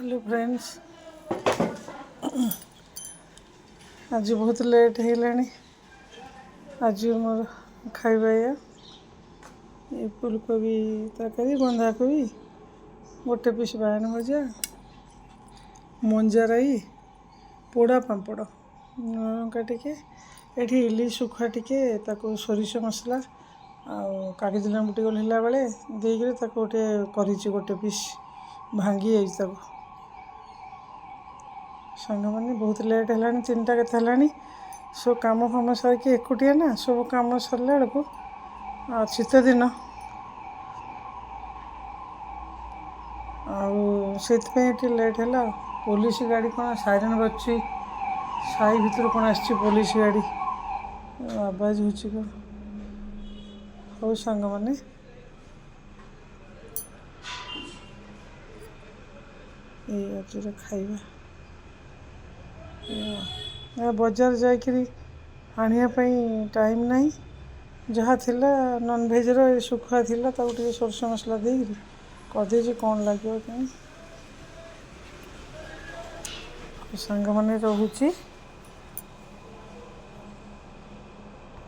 Hello friends, आज बहुत late है। आज मोर खाଇବା ये फूलकोबी तरकारी, बंधाकोबी, गोटे पीस बायन भजा, मंजा राई, पोड़ा पांपड़, लंका टिके, ये इली सुखा टिके सोरिष मसला कागज लेंबू टे ओल्ला बेले देकर गोटे गोटे पीस भांगी सांग मैंने बहुत लेट है, 3टा के सब कम फाम सारिकी एकुटिया ना सब कम सरला बेलू शीत दिन से लेट है। पुलिस गाड़ी कौन साइरन बच्ची साई भर कौन पुलिस गाड़ी आवाज हो सांग मैंने आज खाइबा बजार जाकरी आने टाइम नहीं, जहाँ थिला नॉनवेज रो सुखा थिला टे सोरष मसला देकरी करदे कौन लगे कहीं सांग मैंने रोचे।